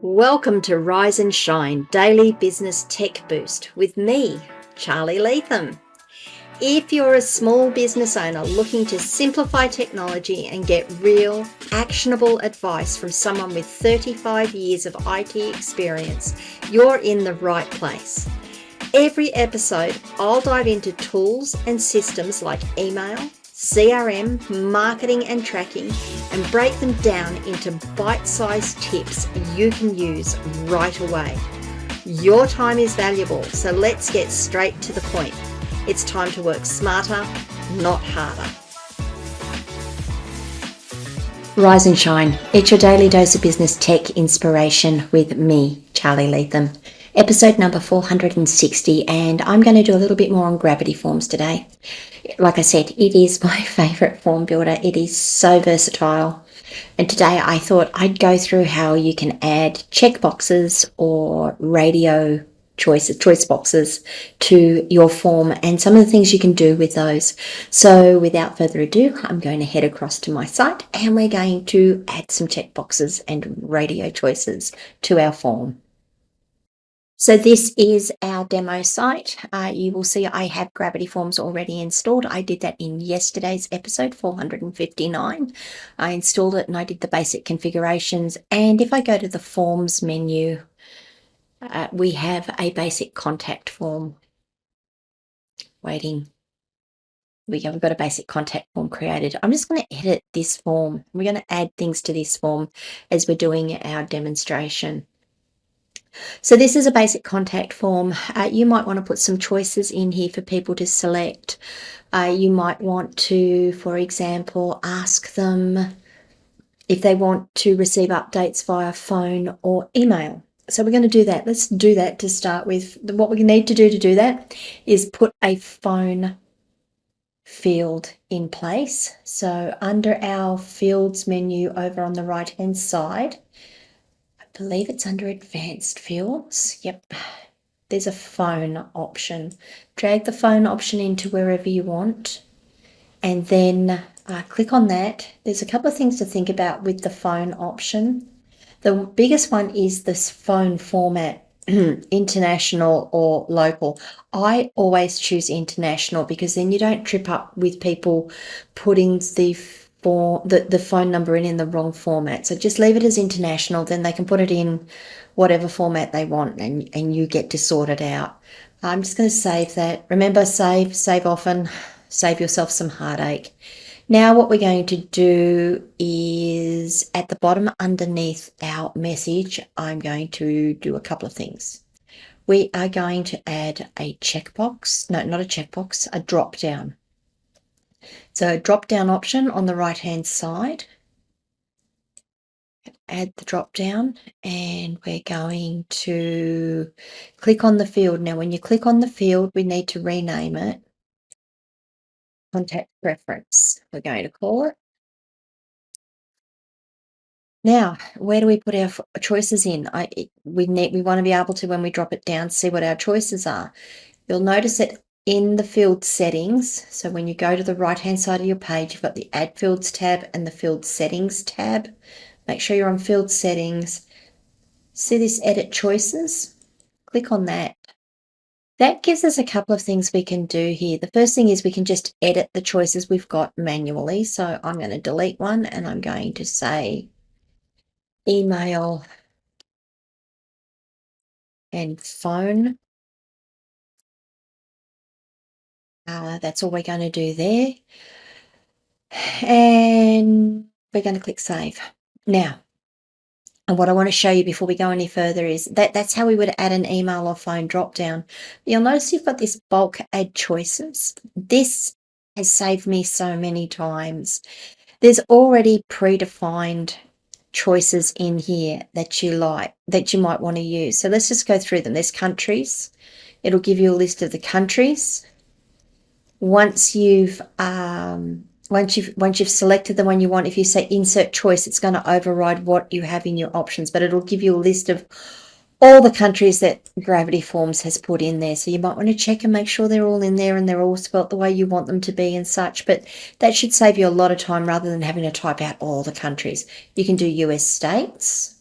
Welcome to Rise and Shine Daily Business Tech Boost with me, Charly Leetham. If you're a small business owner looking to simplify technology and get real, actionable advice from someone with 35 years of IT experience, you're in the right place. Every episode, I'll dive into tools and systems like email, CRM, marketing and tracking, and break them down into bite-sized tips you can use right away. Your time is valuable, so let's get straight to the point. It's time to work smarter, not harder. Rise and Shine. It's your daily dose of business tech inspiration with me, Charly Leetham. Episode number 460, and I'm going to do a little bit more on gravity forms today. Like I said, it is my favourite form builder. It is so versatile. And today I thought I'd go through how you can add checkboxes or radio choice boxes to your form and some of the things you can do with those. So without further ado, I'm going to head across to my site and we're going to add some checkboxes and radio choices to our form. So this is our demo site. You will see I have Gravity Forms already installed. I did that in yesterday's episode 459. I installed it and I did the basic configurations. And if I go to the Forms menu, we have a basic contact form waiting. We've got a basic contact form created. I'm just going to edit this form. We're going to add things to this form as we're doing our demonstration. So this is a basic contact form. You might want to put some choices in here for people to select. You might want to, for example, ask them if they want to receive updates via phone or email. So we're going to do that. Let's do that to start with. What we need to do that is put a phone field in place. So under our fields menu over on the right hand side, I believe it's under advanced fields. Yep, there's a phone option. Drag the phone option into wherever you want and then click on that. There's a couple of things to think about with the phone option. The biggest one is this phone format, international or local. I always choose international because then you don't trip up with people putting the phone number in the wrong format. So just leave it as international, then they can put it in whatever format they want and you get to sort it out. I'm just going to save that. Remember, save often, save yourself some heartache. Now what we're going to do is at the bottom underneath our message, I'm going to do a couple of things. We are going to add a checkbox, no, not a checkbox, a drop down. So a drop down option on the right hand side. Add the drop down and we're going to click on the field. Now when you click on the field, we need to rename it contact preference, we're going to call it. Now, where do we put our choices in? We want to be able to, when we drop it down, see what our choices are. You'll notice that in the field settings, so when you go to the right-hand side of your page, you've got the Add Fields tab and the Field Settings tab. Make sure you're on Field Settings. See this Edit Choices? Click on that. That gives us a couple of things we can do here. The first thing is we can just edit the choices we've got manually. So I'm going to delete one and I'm going to say email and phone. That's all we're going to do there. And we're going to click save. Now, and what I want to show you before we go any further is that's how we would add an email or phone drop down. You'll notice you've got this bulk add choices. This has saved me so many times. There's already predefined choices in here that you like, that you might want to use. So let's just go through them. There's countries. It'll give you a list of the countries. Once you've selected the one you want, if you say insert choice, it's going to override what you have in your options, but it'll give you a list of all the countries that Gravity Forms has put in there. So you might want to check and make sure they're all in there and they're all spelt the way you want them to be and such, but that should save you a lot of time rather than having to type out all the countries. You can do US states.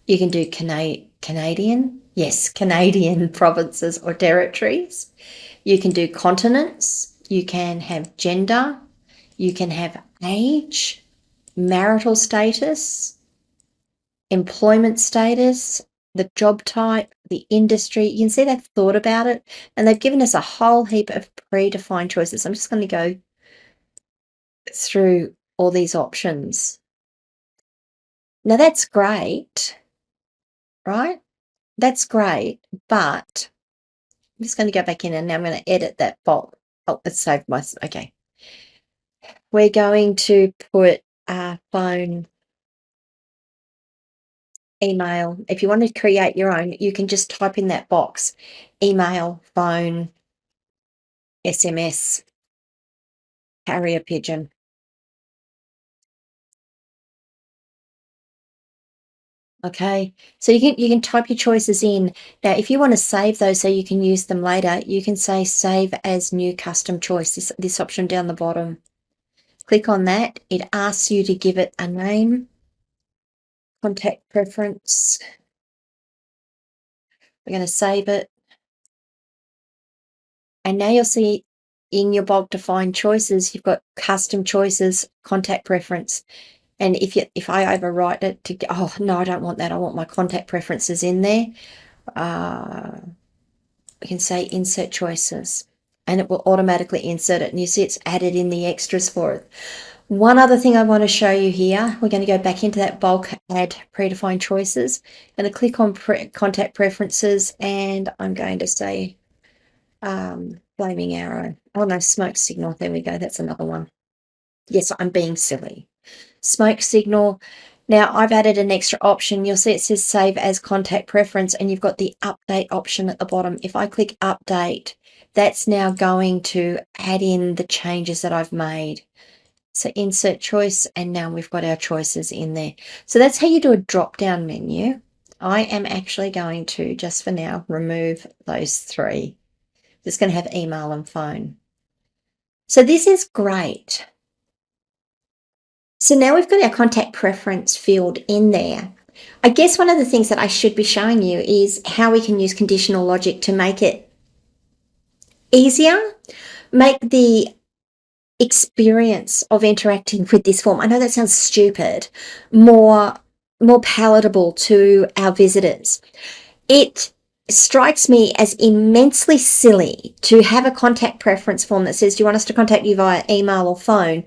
You can do Canadian. Yes, Canadian provinces or territories. You can do continents. You can have gender. You can have age, marital status, employment status, the job type, the industry. You can see they've thought about it and they've given us a whole heap of predefined choices. I'm just going to go through all these options. Now that's great, right? That's great, but I'm just going to go back in and now I'm going to edit that box. Oh, let's save my, okay. We're going to put phone, email. If you want to create your own, you can just type in that box, email, phone, SMS, carrier pigeon. Okay, so you can type your choices in. Now, if you want to save those so you can use them later, you can say save as new custom choice, this option down the bottom. Click on that. It asks you to give it a name, contact preference. We're going to save it. And now you'll see in your bulk defined choices, you've got custom choices, contact preference. And if I overwrite it to, oh no, I don't want that. I want my contact preferences in there. We can say insert choices and it will automatically insert it. And you see it's added in the extras for it. One other thing I want to show you here, we're going to go back into that bulk add predefined choices. I'm going to click on contact preferences and I'm going to say flaming arrow. Oh no, smoke signal. There we go. That's another one. Yes, I'm being silly. Smoke signal. Now I've added an extra option. You'll see it says save as contact preference and you've got the update option at the bottom. If I click update, that's now going to add in the changes that I've made. So insert choice and now we've got our choices in there. So that's how you do a drop down menu. I am actually going to, just for now, remove those three. Just going to have email and phone. So this is great. So now we've got our contact preference field in there. I guess one of the things that I should be showing you is how we can use conditional logic to make it easier, make the experience of interacting with this form, I know that sounds stupid, more palatable to our visitors. It strikes me as immensely silly to have a contact preference form that says, do you want us to contact you via email or phone,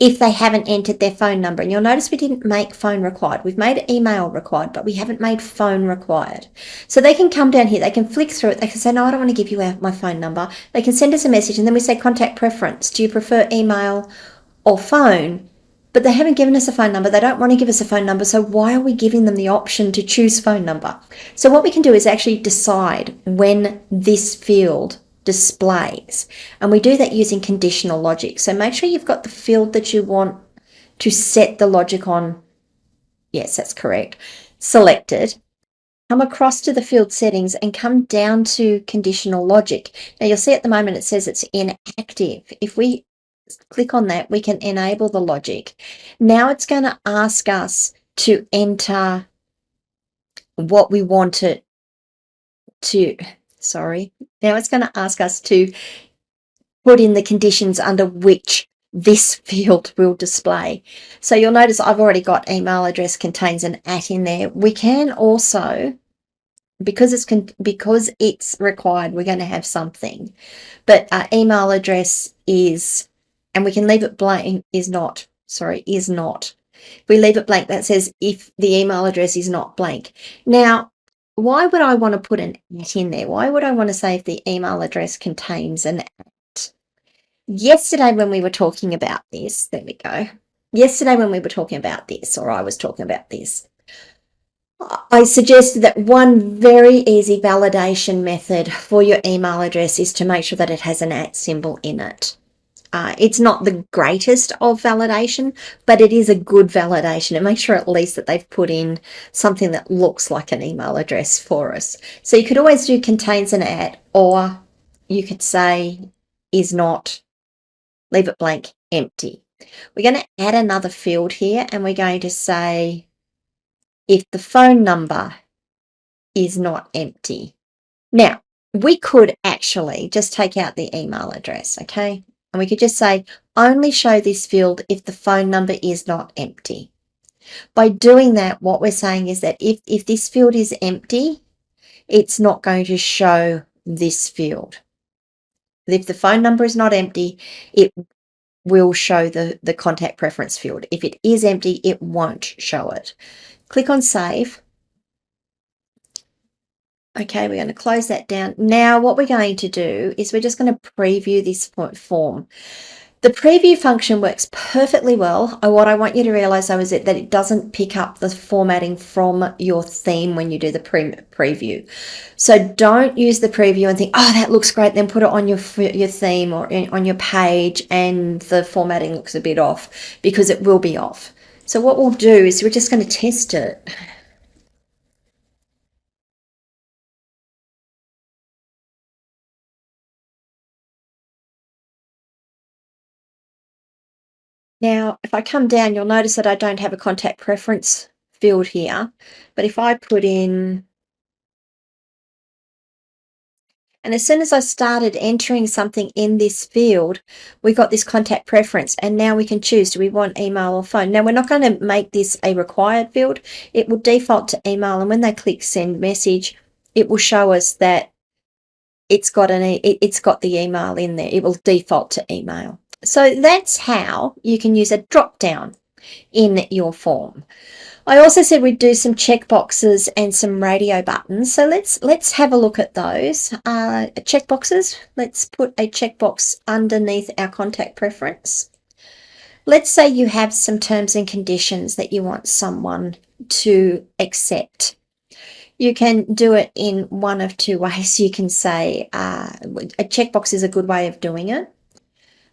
if they haven't entered their phone number. And you'll notice we didn't make phone required. We've made email required, but we haven't made phone required. So they can come down here, they can flick through it, they can say, no, I don't want to give you my phone number. They can send us a message and then we say contact preference. Do you prefer email or phone? But they haven't given us a phone number. They don't want to give us a phone number. So why are we giving them the option to choose phone number? So what we can do is actually decide when this field displays. And we do that using conditional logic. So make sure you've got the field that you want to set the logic on. Yes, that's correct. Selected. Come across to the field settings and come down to conditional logic. Now you'll see at the moment it says it's inactive. If we click on that, we can enable the logic. Now it's going to ask us to enter what we want it to, now it's going to ask us to put in the conditions under which this field will display. So you'll notice I've already got email address contains an @ in there. We can also, because it's required, we're going to have something. But email address is, and we can leave it blank, is not. If we leave it blank, that says if the email address is not blank. Now, why would I want to put an @ in there? Why would I want to say if the email address contains an @? Yesterday when we were talking about this, there we go. Yesterday when we were talking about this, or I was talking about this, I suggested that one very easy validation method for your email address is to make sure that it has an @ symbol in it. It's not the greatest of validation, but it is a good validation. And make sure at least that they've put in something that looks like an email address for us. So you could always do contains an @ or you could say is not, leave it blank, empty. We're going to add another field here and we're going to say if the phone number is not empty. Now, we could actually just take out the email address, okay? And we could just say, only show this field if the phone number is not empty. By doing that, what we're saying is that if this field is empty, it's not going to show this field. If the phone number is not empty, it will show the contact preference field. If it is empty, it won't show it. Click on save. Okay, we're going to close that down. Now what we're going to do is we're just going to preview this form. The preview function works perfectly well. What I want you to realize though is that it doesn't pick up the formatting from your theme when you do the preview. So don't use the preview and think, oh, that looks great, then put it on your theme or on your page and the formatting looks a bit off, because it will be off. So what we'll do is we're just going to test it. Now, if I come down, you'll notice that I don't have a contact preference field here, but if I put in, and as soon as I started entering something in this field, we got this contact preference, and now we can choose, do we want email or phone? Now, we're not going to make this a required field. It will default to email, and when they click send message, it will show us that it's got the email in there. It will default to email. So that's how you can use a drop down in your form. I also said we'd do some checkboxes and some radio buttons. So let's have a look at those. Checkboxes, let's put a checkbox underneath our contact preference. Let's say you have some terms and conditions that you want someone to accept. You can do it in one of two ways. You can say, a checkbox is a good way of doing it.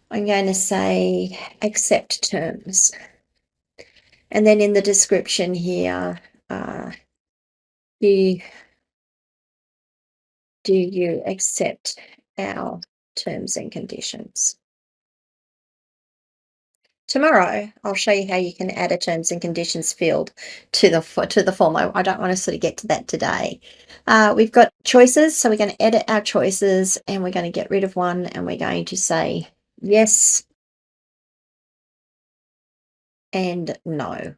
I'm going to say accept terms. And then in the description here, do you accept our terms and conditions? Tomorrow, I'll show you how you can add a terms and conditions field to the form. I don't want to sort of get to that today. We've got choices, so we're going to edit our choices, and we're going to get rid of one, and we're going to say yes and no.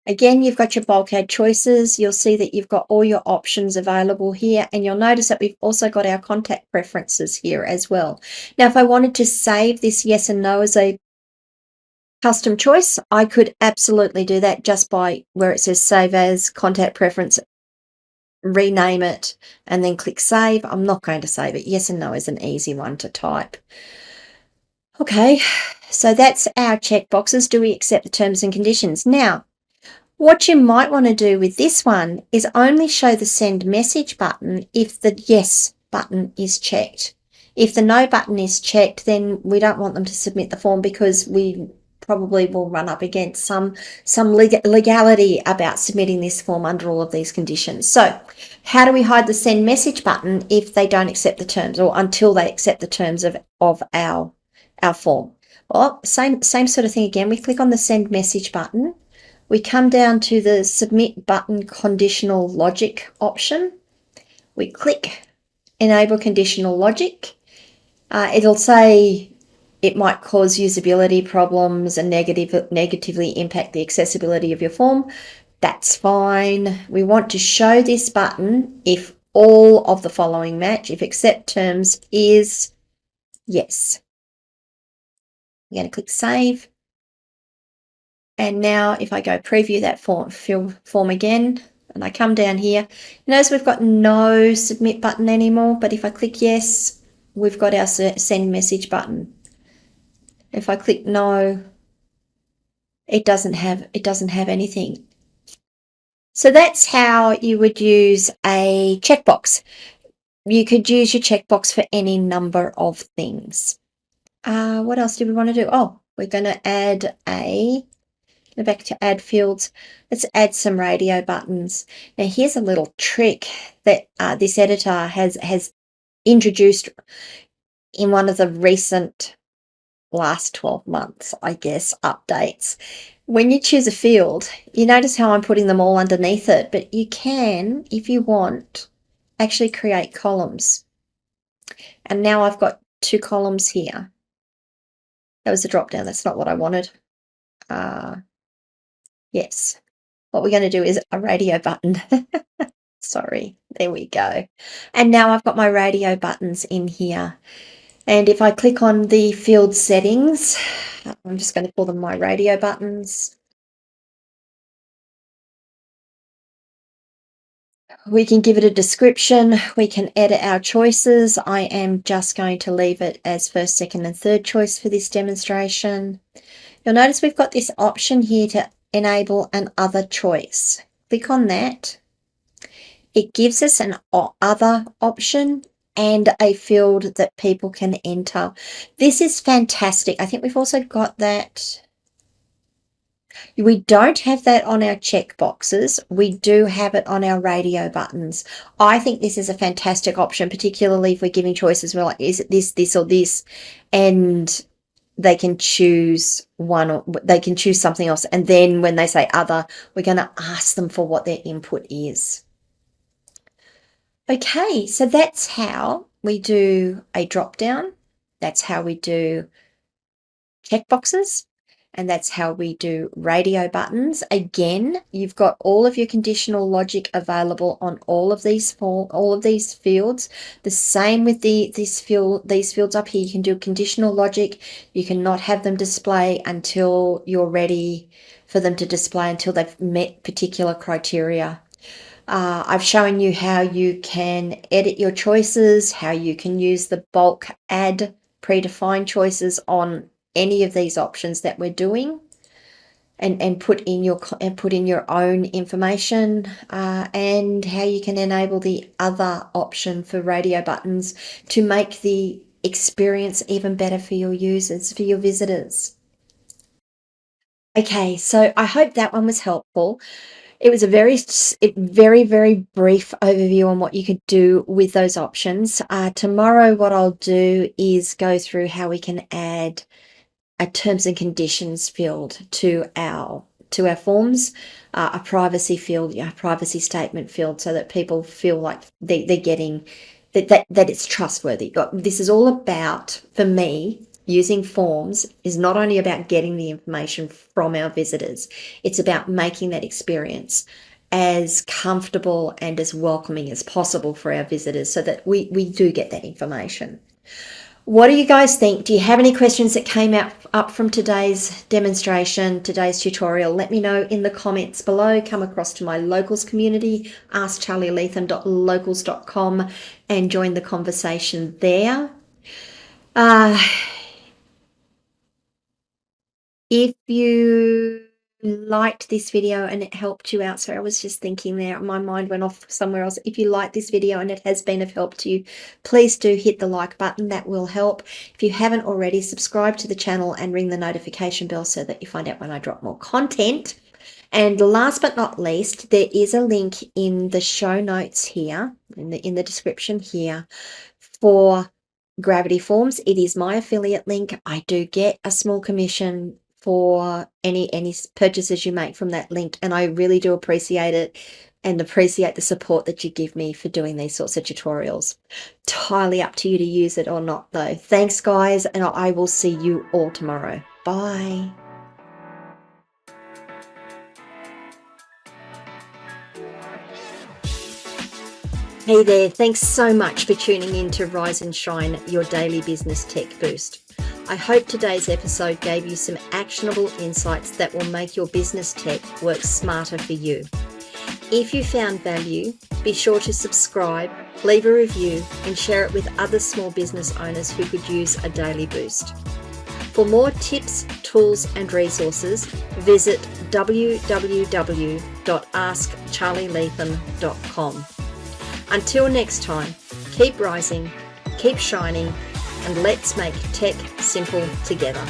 Again, you've got your bulkhead choices. You'll see that you've got all your options available here, and you'll notice that we've also got our contact preferences here as well. Now, if I wanted to save this yes and no as a custom choice, I could absolutely do that just by where it says save as contact preference, rename it, and then click save. I'm not going to save it. Yes and no is an easy one to type. Okay, so that's our checkboxes. Do we accept the terms and conditions? Now, what you might want to do with this one is only show the send message button if the yes button is checked. If the no button is checked, then we don't want them to submit the form, because we probably will run up against some legality about submitting this form under all of these conditions. So how do we hide the send message button if they don't accept the terms, or until they accept the terms of our form? Well, same sort of thing again. We click on the send message button. We come down to the submit button conditional logic option. We click enable conditional logic. It'll say it might cause usability problems and negatively impact the accessibility of your form. That's fine. We want to show this button if all of the following match. If accept terms is yes. I'm going to click save. And now if I go preview that form again, and I come down here, notice we've got no submit button anymore, but if I click yes, we've got our send message button. If I click no, it doesn't have anything. So that's how you would use a checkbox. You could use your checkbox for any number of things. What else do we want to do? Oh, we're going to add go back to add fields. Let's add some radio buttons. Now here's a little trick that this editor has introduced in one of the recent last 12 months, I guess, updates. When you choose a field, you notice how I'm putting them all underneath it, but you can, if you want, actually create columns. And now I've got 2 columns here. That was a drop down. That's not what I wanted. Yes. What we're going to do is a radio button. Sorry. There we go. And now I've got my radio buttons in here. And if I click on the field settings, I'm just going to call them my radio buttons. We can give it a description. We can edit our choices. I am just going to leave it as first, second, and third choice for this demonstration. You'll notice we've got this option here to enable an other choice. Click on that. It gives us an other option and a field that people can enter. This is fantastic. I think we've also got that. We don't have that on our checkboxes. We do have it on our radio buttons. I think this is a fantastic option, particularly if we're giving choices. We're like, is it this, this, or this? And they can choose one, or they can choose something else. And then when they say other, we're going to ask them for what their input is. Okay, so that's how we do a drop down. That's how we do checkboxes. And that's how we do radio buttons. Again, you've got all of your conditional logic available on all of these fields. The same with these fields up here. You can do conditional logic. You cannot have them display until you're ready for them to display, until they've met particular criteria. I've shown you how you can edit your choices, how you can use the bulk add predefined choices on any of these options that we're doing, and put in your own information, and how you can enable the other option for radio buttons to make the experience even better for your users, for your visitors. Okay, so I hope that one was helpful. It was a very, very brief overview on what you could do with those options. Tomorrow, what I'll do is go through how we can add a terms and conditions field to our forms, a privacy field, a privacy statement field, so that people feel like they're getting that it's trustworthy. This is all about, for me, using forms is not only about getting the information from our visitors, it's about making that experience as comfortable and as welcoming as possible for our visitors, so that we do get that information. What do you guys think? Do you have any questions that came up from today's demonstration, today's tutorial? Let me know in the comments below. Come across to my locals community, askcharlyleetham.locals.com, and join the conversation there. If you liked this video and it helped you out, sorry, I was just thinking there, my mind went off somewhere else. If you like this video and it has been of help to you, please do hit the like button. That will help. If you haven't already, subscribe to the channel and ring the notification bell so that you find out when I drop more content. And last but not least, there is a link in the show notes here, in the description here, for Gravity Forms. It is my affiliate link. I do get a small commission for any purchases you make from that link, and I really do appreciate it, and appreciate the support that you give me for doing these sorts of tutorials. Entirely up to you to use it or not though. Thanks guys, and I will see you all tomorrow. Bye. Hey there, thanks so much for tuning in to Rise and Shine, your daily business tech boost. I hope today's episode gave you some actionable insights that will make your business tech work smarter for you. If you found value, be sure to subscribe, leave a review, and share it with other small business owners who could use a daily boost. For more tips, tools, and resources, visit www.askcharlyleetham.com. Until next time, keep rising, keep shining, and let's make tech simple together.